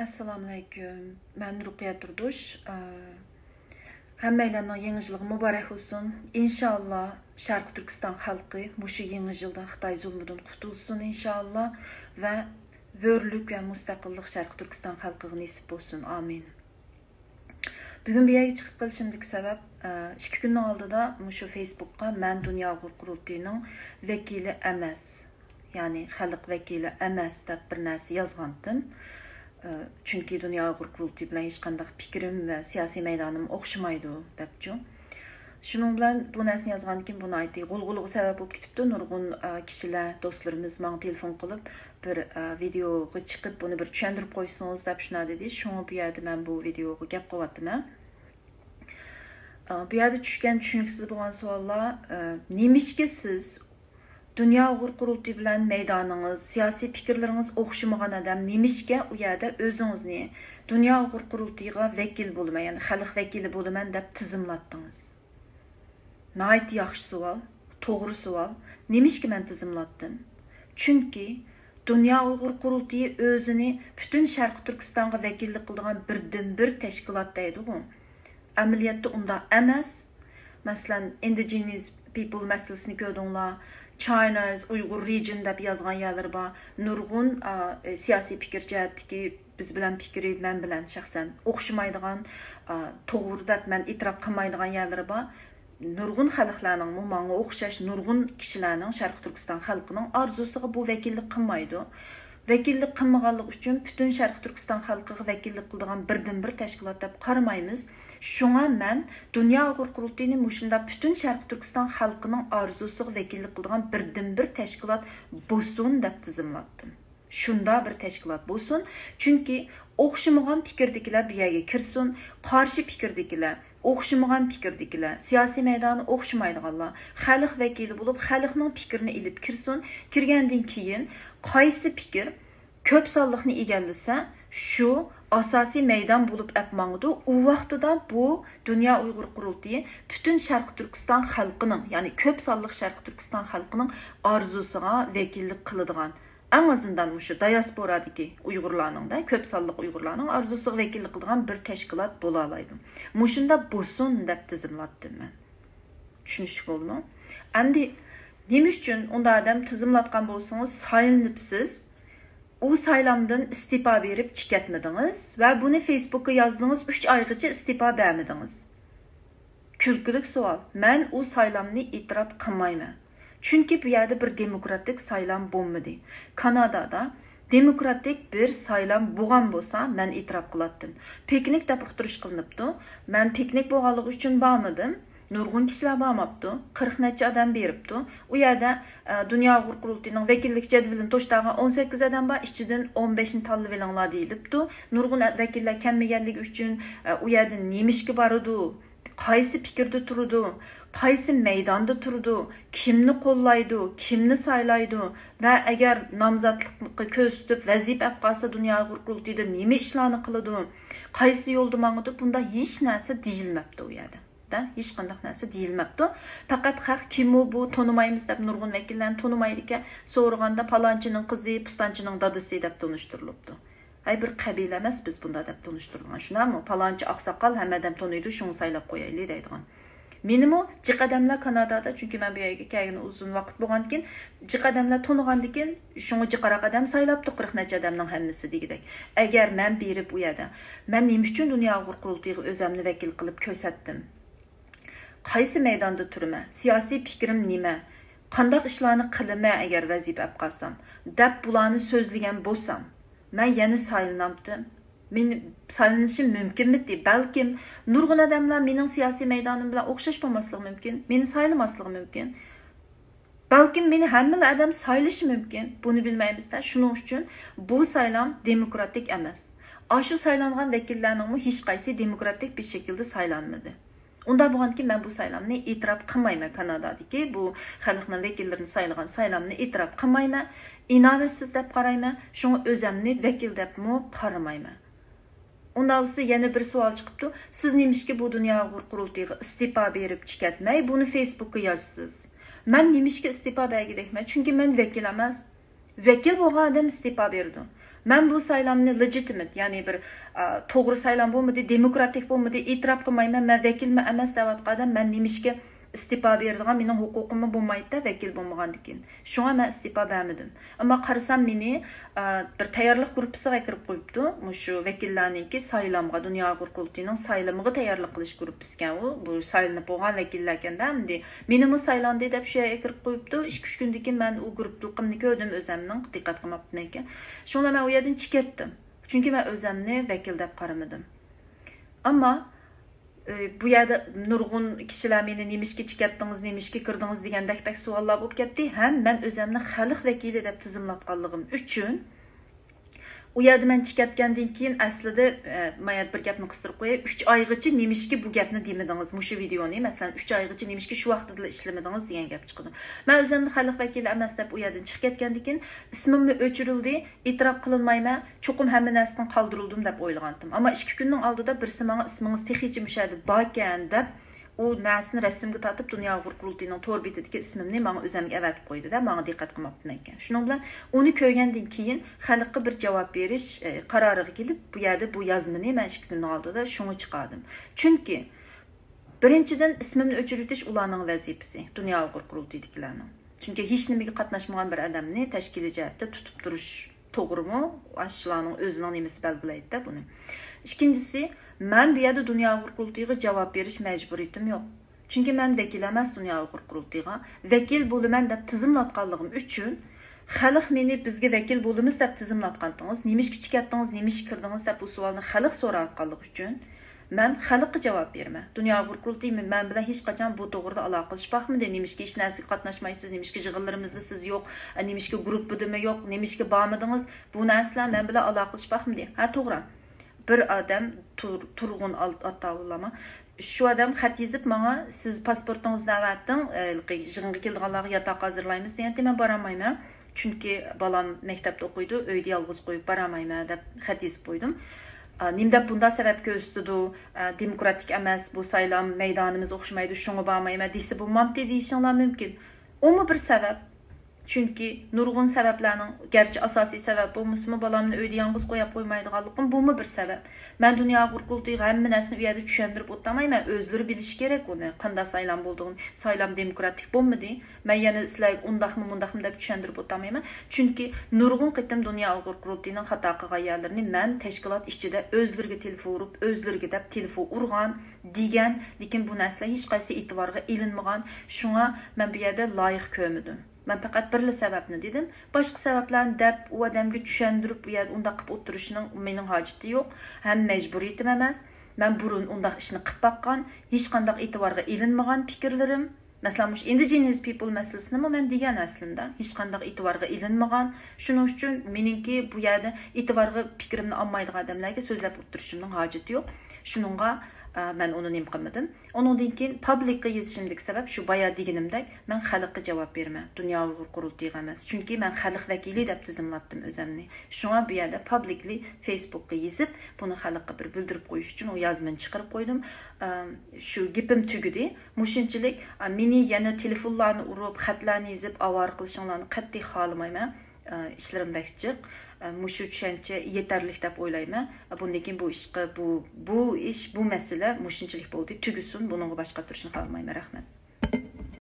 Assalamu alaykum. Ben Ruqiyya Turduş. Hammalarning yangi yili muborak bo'lsin. Inshaalloh Sharq Turkiston xalqi mushu yangi yilda Xitoy zulmidan qutulsin inshaalloh va hurlik va mustaqillik Sharq Turkiston xalqiga nasib bo'lsin. Amin. Bugun bu yerga chiqib qolishimdagi sabab 2 kunning oldida mushu Facebook'ga men Dunyo Uyg'ur qurultiyining vakili emas, ya'ni xalq vakili emas deb bir narsa yozgandim. Çünkü Dünya Uyg'ur qurultiyi bilan hech qanday fikrim va siyosiy maydonim o'xshamaydi debchu. Shuning bilan bu narsani yozgandan keyin buni aytdi. G'ulg'ulga sabab bo'lib ketibdi. Nurg'un kishilar, do'stlarimiz menga telefon qilib, bir videoga chiqib buni bir tushuntirib qo'ysangiz deb shuna dedi. Shunga bu yerda men bu videoga gap qilyaptim. Bu yerda tushgan tushuniksiz bo'lgan savollar, nemishki siz Dünya Uyg'ur qurultiyi bilan maydonınız, siyosiy fikrlaringiz o'xshamagan odam nemishga u yerda o'zingizni Dünya Uyg'ur qurultiyiga vakil bo'laman, ya'ni xalq vakili bo'laman deb tizimlatdingiz. Nayt yaxshi savol, to'g'ri savol. Nemishga men tizimlatdim? Chunki Dünya Uyg'ur qurultiyi o'zini butun Sharq Turkistonga vakillik qiladigan birdan-bir tashkilot deydi-ku. Amaliyotda unda emas. Masalan, indigenous people masalasini ko'rdinglar. China's Uyghur region deb yozgan yerlar bor. Nurg'un siyosiy fikr jihatdagi biz bilan fikri, men bilan shaxsan o'xshamaydigan, to'g'ri deb men e'tirof qilmaydigan yerlar bor. Nurg'un xalqlarning, menga o'xshash nurg'un kishilarning, Sharq Turkiston xalqining orzusiga bu vakillik qilmaydi. Vakillik qilmaganlik uchun butun Sharq Turkiston xalqiga vakillik qiladigan birdan-bir tashkilot deb qaramaymiz. Shunga men Dünya Uyg'ur qurultiyini mushunda butun Sharq Turkiston xalqining orzusiga vakillik qiladigan birdan-bir tashkilot bo'lsin deb tizimlatdim. Shunda bir tashkilot bo'lsin, chunki o'xshamagan fikrdagilar bu yerga kirsin, qarshi fikrdagilar, o'xshamagan fikrdagilar, siyosiy maydoni o'xshamaydiganlar xalq vakili bo'lib, xalqning fikrini ilib kirsin. Kirgandan keyin qaysi fikr ko'p sonliqni egallasa, shu asosiy maydon bo'lib apmangdi. U vaqtida bu Dünya Uyg'ur qurultiyi butun Sharq Turkiston xalqining, ya'ni ko'p sonliq Sharq Turkiston xalqining orzusiga vakillik qiladigan, en azından şu diasporadaki Uygurlarning da, ko'p sonliq Uygurlarning orzusiga vakillik qiladigan bir tashkilot bo'la oladi. Mushunda bo'lsin deb tizimlatdim men. Tushunishli bo'ldimi? Endi nima uchun unda odam tizimlatgan bo'lsangiz, saylanibsiz. U saylamdan istifa berib chiqatmadingiz va buni Facebook'a yazdingiz, 3 oygacha istifa bermadingiz. Kulkilik savol. Men u saylamni e'tirof qilmayman. Chunki bu yerda bir demokratik saylam bo'lmadi. Kanadada demokratik bir saylam bo'lgan bo'lsa, men e'tirof qilatdim. Piknik deb uqtirish qilinibdi. Men piknik bo'lganligi uchun bormadim. Nurg'un kishilar bormabdi. 40 necha odam beribdi. U yerda Dünya Uyg'ur qurultiyining vakillik jadvalini to'shtagan 18 odam bor, ichidan 15 ni tanlab olinglar deyilibdi. Nurg'un vakillar kelmaganligi uchun u yerda nemishga boradi, qaysi fikrda turadi, qaysi maydonda turadi, kimni qo'llaydi, kimni saylaydi va agar nomzodlikka ko'z tutib vazifa olib qolsa Dünya Uyg'ur qurultiyida nima ishlarni qiladi, qaysi yo'lda mangdi, bunda hech narsa deyilmabdi u yerda. Hech qanday narsa deyilmabdi. Faqat xalq kim bu tonimaymiz deb nurg'un vakillarni tonimaydi ekan, so'raganda palonchining qizi, pustanchining dadasi deb tanishtirilibdi. Ay bir qabila emas biz bunda deb tanishtirilgan. Shunami? Palonchi oqsoqol hammadan taniydi, shuni saylab qo'yaylik deydigan. Menimi jiqadamlar Kanadada, chunki men bu yerga kelgan uzun vaqt bo'lgandan keyin jiqadamlar tonigandan keyin shunga jiqaroq odam saylabdi, 40 necha odamning hammasi degidek. Agar men berib u yerda, men nima uchun Dünya Uyg'ur qurultiyiga o'zimni vakil qilib ko'rsatdim? Qaysi maydonda turman? Siyosiy fikrim nima? Qanday ishlarni qilaman agar vazifa olib qolsam? Deb bularni so'zlagan bo'lsam, men yana saylanamdim. Men saylanishim mumkinmidi? Balkim nurg'un odamlar mening siyosiy maydonim bilan o'xshash bo'lmasligi mumkin. Meni saylamasligi mumkin. Balkim meni hamma odam saylashi mumkin. Buni bilmaymiz-da. Shuning uchun bu saylam demokratik emas. Shu saylangan vakillarning hech qaysi demokratik bir shaklda saylanmadi. Unda bo'lganki men bu saylamni e'tirof qilmayman. Kanadadagi bu xalqning vakillarini saylagan saylamni e'tirof qilmayman. Inovatsiz deb qarayman. Shunga o'zimni vakil debmi qaramayman. Undan bo'lsa yana bir savol chiqibdi. Siz nimishki bu Dünya Uyg'ur qurultiyiga istifa berib chiqatmay, buni Facebook'a yozsiz. Men nimishki istifa bergidekman, chunki men vakil emas. Vakil bo'lgan odam istifa berdi. Ben bu saylamni legitimate, yani bir to'g'ri saylam bo'lmadi, demokratik bo'lmadi, e'tirof qilmayman, men vakilman emas deyotgandan men nimishga istifa beradigan mening huquqim bo'lmaydi vakil bo'lmagandan keyin. Shunga men istifa bermadim. Ammo qarasam meni bir tayyorlik gruppasiga kirib qo'yibdi. Shu vakillarningki saylamga, Dunyo Uyg'ur qurultiyining saylamiga tayyorlik qilish gruppasi ekan u. Bu saylanib bo'lgan vakillar ekanda, endi meni bu saylandi deb shu yerga kirib qo'yibdi. 2-3 kundan keyin men u guruhligimni ko'rdim, o'zimning diqqat qilmabman ekan. Shunda men u yerdan chiqib ketdim. Chunki men o'zimni vakil deb qaramadim. Ammo bu yerda nurg'un kishilar meni nemishga chiqatdingiz, nemishga kirdingiz degandek savollar bo'lib ketdi. Ham men o'zimni xalq vakili deb tizimlatganligim uchun u yerda men chiqatgandan keyin aslida mayat bir gapni qistirib qo'yay. 3 oygacha nemishga bu gapni demadingiz. Mushu videoni masalan 3 oygacha nemishga shu vaqtda ishlamadingiz degan gap chiqdi. Men o'zimni xalq vakili emas deb u yerdan chiqib ketgandan keyin ismimni o'chirildi, e'tirof qilinmayman, cho'qim hamma narsadan qoldirildim deb o'ylagandim. Ammo 2 kunning oldida birisi menga ismingiz texicha mushadi bor ekan deb u narsani rasmga tortib Dunyo Uyg'ur qurultiyining to'r betidagi ismimni menga o'zimga avatib qo'ydi-da, menga diqqat qilmabman ekan. Shuning bilan uni ko'rgandan keyin xalqqa bir javob berish qaroriga kelib, bu yerda bu yozmani men 2 kunning oldida shuni chiqardim. Chunki birinchidan ismimni o'chiritish ularning vazifasi, Dunyo Uyg'ur qurultiyidagilarning. Chunki hech nimaga qatnashmagan bir odamni tashkiliy jihatda tutib turish to'g'rimi? Ashlarning o'zining nimasi belgilaydi-da buni. İkincisi, men bu yerda Dunyo Uyg'ur qurultiyiga javob berish majburiyatim yo'q. Chunki men vakil emas Dunyo Uyg'ur qurultiyiga. Vakil bo'laman deb tizimlatganligim uchun xalq meni bizga vakil bo'lamiz deb tizimlatgandingiz, nemishga chiqatdingiz, nemishga kirdingiz deb bu savolni xalq so'rayotganligi uchun men xalqqa javob beraman. Dunyo Uyg'ur qurultiyi men bilan hech qachon bu to'g'rida aloqa qilishmoqmidi? Nemishga hech narsaga qatnashmaysiz, nemishga yig'inlarimizda siz yo'q, nemishga gruppadimi yo'q, nemishga bormadingiz? Bu narsalar men bilan aloqa qilishmoqmidi? Ha, to'g'ri. Bir adam turg'un atavlama shu odam xat yozib menga siz pasportingizni avatding, yig'inga kelganlarga yotoq hozirlaymiz deganda men boramayman. Chunki balam maktabda o'qiydi, uyda yolg'iz qo'yib boramayman deb xat yozib qo'ydim. Nimda bunda sabab ko'rsatdi, demokratik emas, bu saylam maydonimiz o'xshamaydi, shunga bormayman desa bo'lmamdi deyishinglar mumkin. Umi bir sabab. Chunki nurg'un sabablarning, garchi asosiy sabab bo'lmasmi, balamni uyda yolg'iz qo'yib qo'ymaydiganligim bumi bir sabab. Men Dunyo Uyg'ur qurultiyiga hamma narsani u yerda tushuntirib o'tmayman, o'zlari bilish kerak uni, qanday saylam bo'ldig'ini, saylam demokratik bo'lmadi. Men yana sizlarga undaqmi, mundaqmi deb tushuntirib o'tmayman. Chunki nurg'un qitim Dunyo Uyg'ur qurultiyining xato qilgan yerlarini men tashkilot ichida o'zlariga telefon urib, o'zlariga deb telefon urgan degan, lekin bu narsalar hech qaysi e'tiborga ilinmagan. Shunga men bu yerda loyiq ko'rmadim. Ben faqat birli sababni dedim. Boshqa sabablarni deb u odamga tushuntirib, bu yerda undaq qilib o'tirishning mening hojati yo'q. Ham majburiyatim emas. Men burun undaq ishni qilib baqqan, hech qanday e'tiborga ilinmagan fikrlarim. Masalan, mush indigenous people masalasini men degan aslında hech qanday e'tiborga ilinmagan. Shuning uchun meningki bu yerda e'tiborga fikrimni olmaydigan odamlarga so'zlab o'tirishimning hojati yo'q. Shuningga men onu nim qilmadim. Ondan keyin publicga yetishimlik sabab shu boya deganimdek men xalqqa javob beraman. Dunyo Uyg'ur qurultiyi emas. Chunki men xalq vakili deb tizimlatdim o'zimni. Shunga bu yerda publicly Facebookga yozib, buni xalqqa bir bildirib qo'yish uchun o yozmani chiqarib qo'ydim. Shu gapim tugidi. Mushunchilik meni yana telefonlarni urib, xatlarni yozib avor qilishinglarni qat'iy xohlamayman. İşlerim bekçik. Muşu tushuncha yetarli deb o'ylayman. Bundan keyin bu ish, bu mesele muşunchilik bo'ldi, tugusin, buningga boshqa turishni xohlamayman. Rahmat.